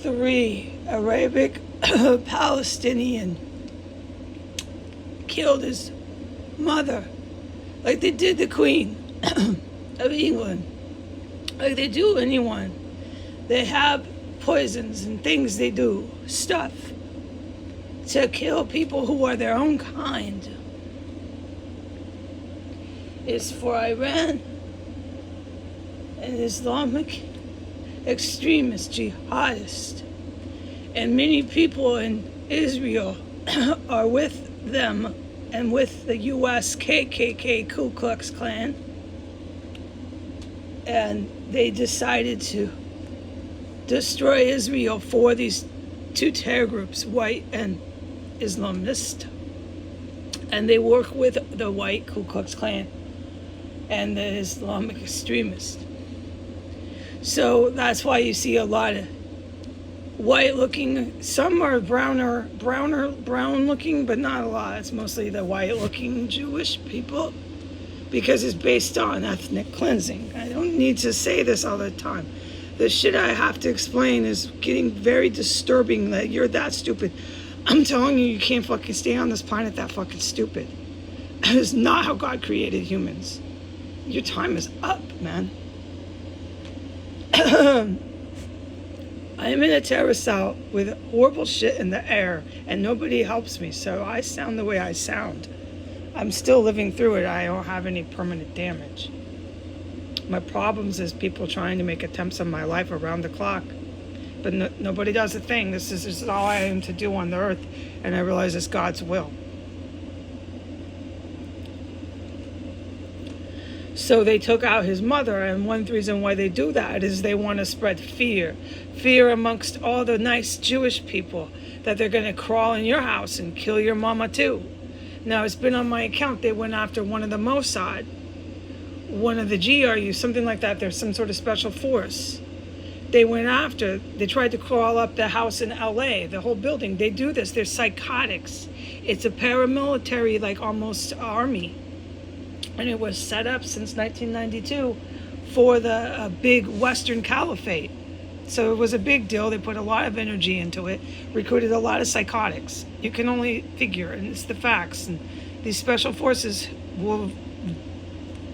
3 Arabic Palestinian killed his mother, like they did the Queen of England, like they do anyone. They have poisons and things they do, stuff, to kill people who are their own kind. It's for Iran and Islamic extremist jihadists. And many people in Israel are with them and with the U.S. KKK Ku Klux Klan. And they decided to destroy Israel for these two terror groups, white and Islamist. And they work with the white Ku Klux Klan and the Islamic extremists. So that's why you see a lot of white looking, some are brown looking, but not a lot. It's mostly the white looking Jewish people, because it's based on ethnic cleansing. I don't need to say this all the time. The shit I have to explain is getting very disturbing, that you're that stupid. I'm telling you, you can't fucking stay on this planet that fucking stupid. That is not how God created humans. Your time is up, man. I am in a terrorist cell with horrible shit in the air, and nobody helps me, so I sound the way I sound. I'm still living through it. I don't have any permanent damage. My problems is people trying to make attempts on my life around the clock, but nobody does a thing. This is all I am to do on the earth, and I realize it's God's will. So they took out his mother, and one reason why they do that is they want to spread fear amongst all the nice Jewish people, that they're going to crawl in your house and kill your mama too. Now, it's been on my account. They went after one of the Mossad, one of the GRU, something like that. There's some sort of special force. They tried to crawl up the house in LA, the whole building. They do this. They're psychotics. It's a paramilitary, like almost army. And it was set up since 1992 for the big Western Caliphate. So it was a big deal. They put a lot of energy into it, recruited a lot of psychotics. You can only figure, and it's the facts. And these special forces will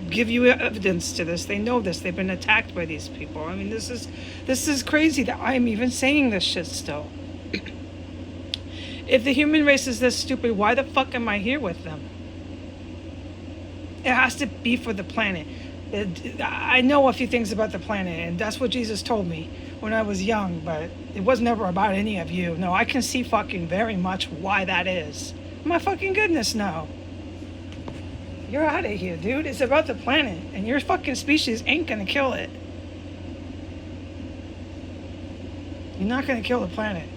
give you evidence to this. They know this. They've been attacked by these people. I mean, this is crazy that I'm even saying this shit still. If the human race is this stupid, why the fuck am I here with them? It has to be for the planet. I know a few things about the planet, and that's what Jesus told me when I was young, but it was never about any of you. No, I can see fucking very much why that is. My fucking goodness, no. You're out of here, dude. It's about the planet, and your fucking species ain't gonna kill it. You're not gonna kill the planet.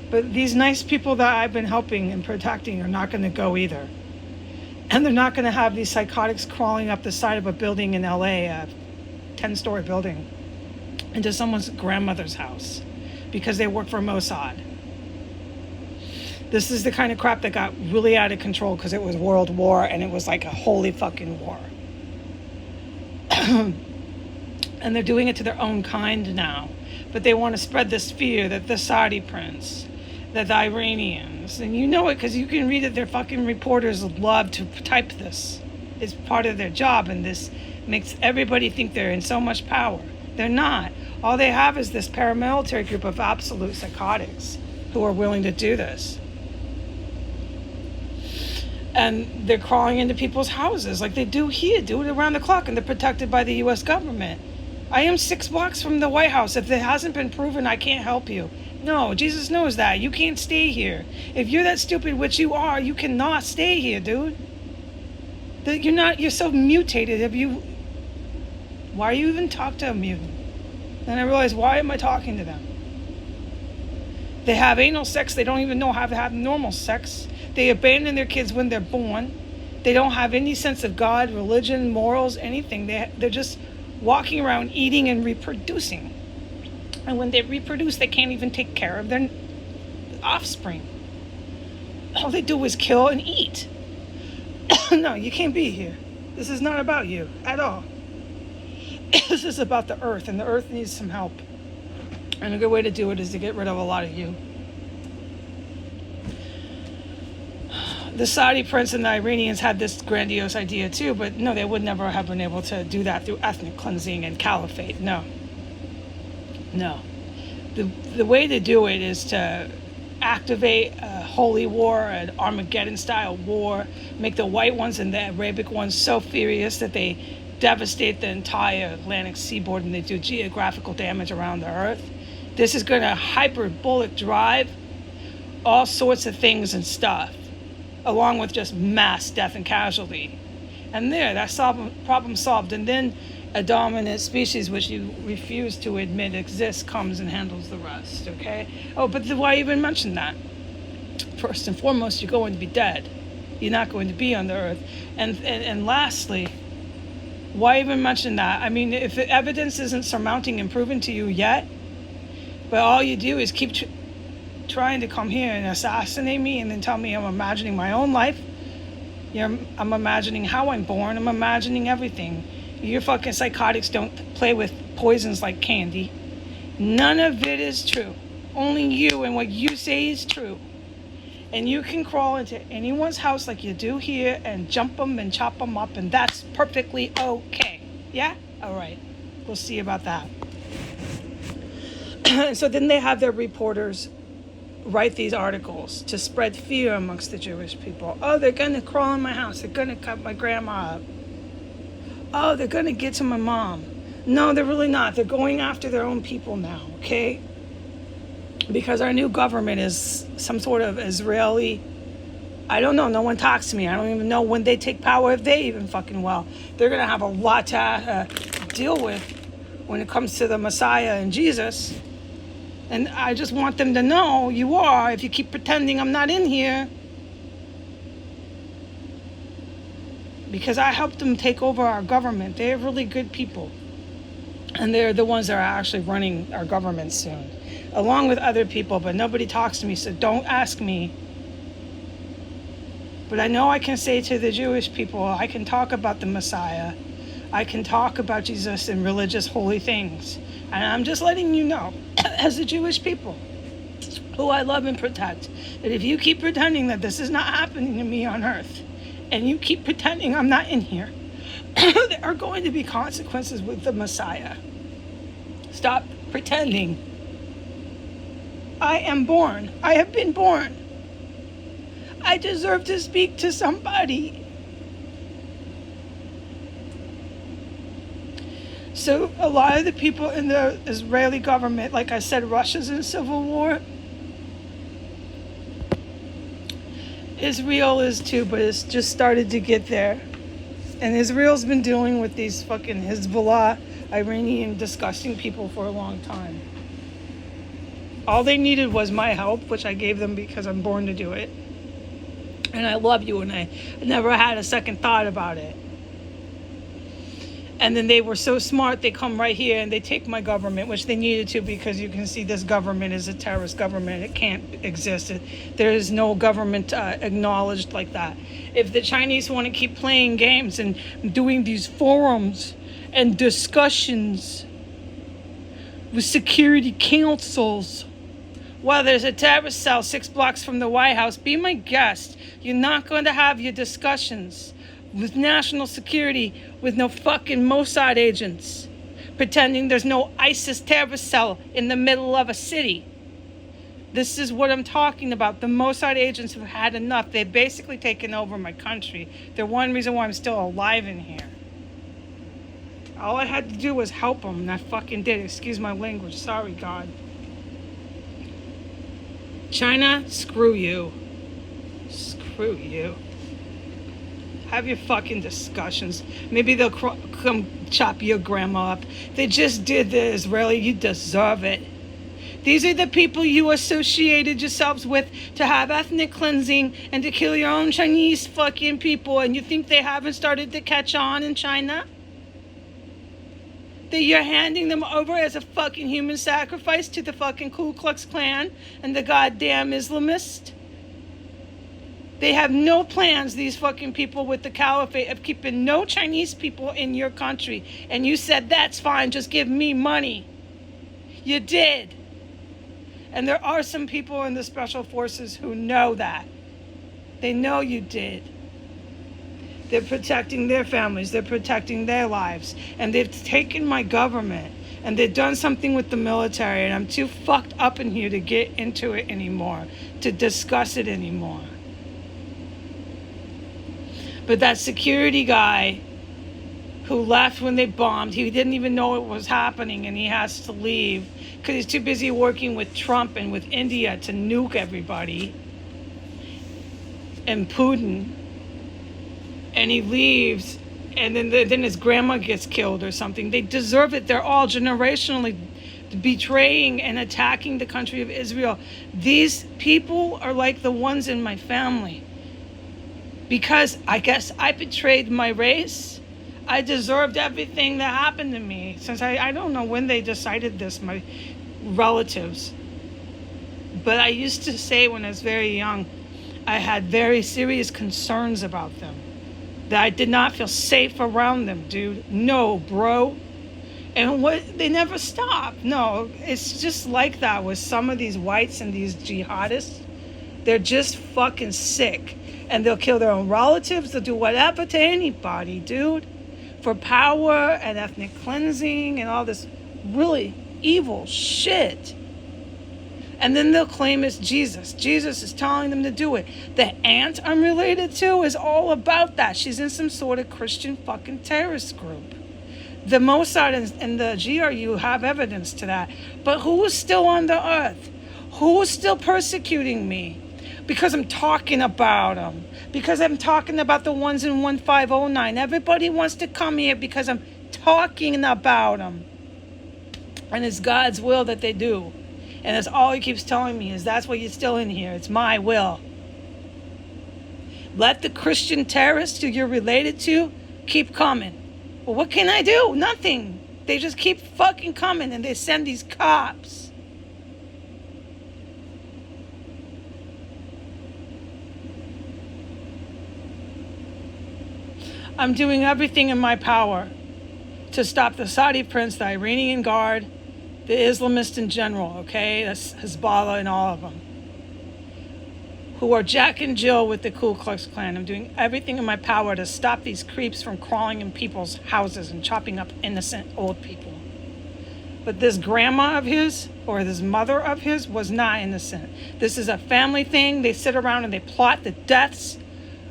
But these nice people that I've been helping and protecting are not gonna go either. And they're not going to have these psychotics crawling up the side of a building in LA, a 10-story building, into someone's grandmother's house because they work for Mossad. This is the kind of crap that got really out of control because it was World War, and it was like a holy fucking war. And they're doing it to their own kind now. But they want to spread this fear that the Saudi prince, that the Iranians, and you know it because you can read it, their fucking reporters love to type this. It's part of their job, and this makes everybody think they're in so much power. They're not. All they have is this paramilitary group of absolute psychotics who are willing to do this. And they're crawling into people's houses like they do here, do it around the clock, and they're protected by the U.S. government. I am 6 blocks from the White House. If it hasn't been proven, I can't help you. No, Jesus knows that. You can't stay here. If you're that stupid, which you are, you cannot stay here, dude. You're so mutated. Why do you even talk to a mutant? Then I realized, why am I talking to them? They have anal sex. They don't even know how to have normal sex. They abandon their kids when they're born. They don't have any sense of God, religion, morals, anything. They're just walking around eating and reproducing. And when they reproduce, they can't even take care of their offspring. All they do is kill and eat. No, you can't be here. This is not about you at all. This is about the earth, and the earth needs some help. And a good way to do it is to get rid of a lot of you. The Saudi prince and the Iranians had this grandiose idea too, but no, they would never have been able to do that through ethnic cleansing and caliphate. No. The way to do it is to activate a holy war, an Armageddon-style war, make the white ones and the Arabic ones so furious that they devastate the entire Atlantic seaboard and they do geographical damage around the earth. This is going to hyperbolic drive all sorts of things and stuff, along with just mass death and casualty. And that's problem solved. And then a dominant species, which you refuse to admit exists, comes and handles the rest, okay? Oh, but why even mention that? First and foremost, you're going to be dead. You're not going to be on the earth. And lastly, why even mention that? I mean, if the evidence isn't surmounting and proven to you yet, but all you do is keep trying to come here and assassinate me and then tell me I'm imagining my own life. I'm imagining how I'm born. I'm imagining everything. Your fucking psychotics don't play with poisons like candy. None of it is true. Only you and what you say is true. And you can crawl into anyone's house like you do here and jump them and chop them up, and that's perfectly okay. Yeah? All right. We'll see about that. So then they have their reporters write these articles to spread fear amongst the Jewish people. Oh, they're going to crawl in my house. They're going to cut my grandma up. Oh, they're going to get to my mom. No, they're really not. They're going after their own people now, okay? Because our new government is some sort of Israeli, I don't know, no one talks to me. I don't even know when they take power, if they even fucking will. They're going to have a lot to deal with when it comes to the Messiah and Jesus. And I just want them to know you are, if you keep pretending I'm not in here. Because I helped them take over our government. They're really good people. And they're the ones that are actually running our government soon, along with other people, but nobody talks to me, so don't ask me. But I know I can say to the Jewish people, I can talk about the Messiah. I can talk about Jesus and religious holy things. And I'm just letting you know, as the Jewish people, who I love and protect, that if you keep pretending that this is not happening to me on earth, and you keep pretending I'm not in here, there are going to be consequences with the Messiah. Stop pretending. I am born. I have been born. I deserve to speak to somebody. So a lot of the people in the Israeli government, like I said, Russia's in civil war. Israel is too, but it's just started to get there. And Israel's been dealing with these fucking Hezbollah, Iranian, disgusting people for a long time. All they needed was my help, which I gave them because I'm born to do it. And I love you, and I never had a second thought about it. And then they were so smart, they come right here and they take my government, which they needed to, because you can see this government is a terrorist government. It can't exist. There is no government acknowledged like that. If the Chinese want to keep playing games and doing these forums and discussions with security councils, while there's a terrorist cell 6 blocks from the White House, be my guest. You're not going to have your discussions with national security, with no fucking Mossad agents, pretending there's no ISIS terrorist cell in the middle of a city. This is what I'm talking about. The Mossad agents have had enough. They've basically taken over my country. They're one reason why I'm still alive in here. All I had to do was help them, and I fucking did. Excuse my language. Sorry, God. China, screw you. Screw you. Have your fucking discussions. Maybe they'll come chop your grandma up. They just did the Israeli. You deserve it. These are the people you associated yourselves with to have ethnic cleansing and to kill your own Chinese fucking people. And you think they haven't started to catch on in China? That you're handing them over as a fucking human sacrifice to the fucking Ku Klux Klan and the goddamn Islamists? They have no plans, these fucking people with the caliphate, of keeping no Chinese people in your country. And you said, that's fine, just give me money. You did. And there are some people in the special forces who know that. They know you did. They're protecting their families. They're protecting their lives. And they've taken my government. And they've done something with the military. And I'm too fucked up in here to get into it anymore, to discuss it anymore. But that security guy who left when they bombed, he didn't even know it was happening, and he has to leave because he's too busy working with Trump and with India to nuke everybody and Putin. And he leaves, and then his grandma gets killed or something. They deserve it. They're all generationally betraying and attacking the country of Israel. These people are like the ones in my family. Because I guess I betrayed my race. I deserved everything that happened to me. Since I don't know when they decided this, my relatives. But I used to say when I was very young, I had very serious concerns about them. That I did not feel safe around them, dude. No, bro. And they never stop. No, it's just like that with some of these whites and these jihadists. They're just fucking sick. And they'll kill their own relatives. They'll do whatever to anybody, dude. For power and ethnic cleansing and all this really evil shit. And then they'll claim it's Jesus. Jesus is telling them to do it. The aunt I'm related to is all about that. She's in some sort of Christian fucking terrorist group. The Mossad and the GRU have evidence to that. But who is still on the earth? Who is still persecuting me? Because I'm talking about them. Because I'm talking about the ones in 1509. Everybody wants to come here because I'm talking about them. And it's God's will that they do. And that's all he keeps telling me is that's why you're still in here. It's my will. Let the Christian terrorists who you're related to keep coming. Well, what can I do? Nothing. They just keep fucking coming and they send these cops. I'm doing everything in my power to stop the Saudi prince, the Iranian Guard, the Islamists in general, okay? That's Hezbollah and all of them. Who are Jack and Jill with the Ku Klux Klan. I'm doing everything in my power to stop these creeps from crawling in people's houses and chopping up innocent old people. But this grandma of his, or this mother of his, was not innocent. This is a family thing. They sit around and they plot the deaths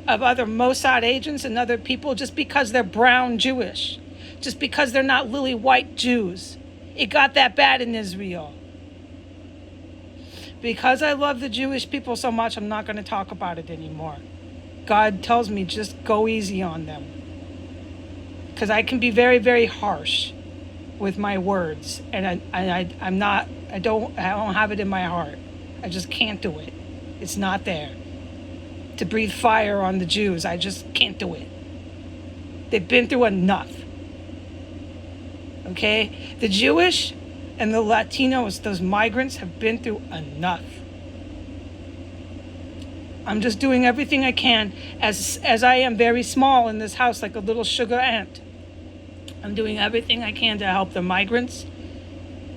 of other Mossad agents and other people just because they're brown Jewish. Just because they're not lily white Jews. It got that bad in Israel. Because I love the Jewish people so much, I'm not going to talk about it anymore. God tells me just go easy on them. Because I can be very, very harsh with my words. And I don't have it in my heart. I just can't do it. It's not there. To breathe fire on the Jews, I just can't do it. They've been through enough. Okay? The Jewish and the Latinos, those migrants, have been through enough. I'm just doing everything I can as I am very small in this house, like a little sugar ant. I'm doing everything I can to help the migrants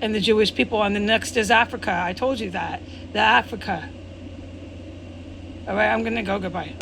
and the Jewish people. And the next is Africa. I told you that. The Africa. All right, I'm going to go. Goodbye.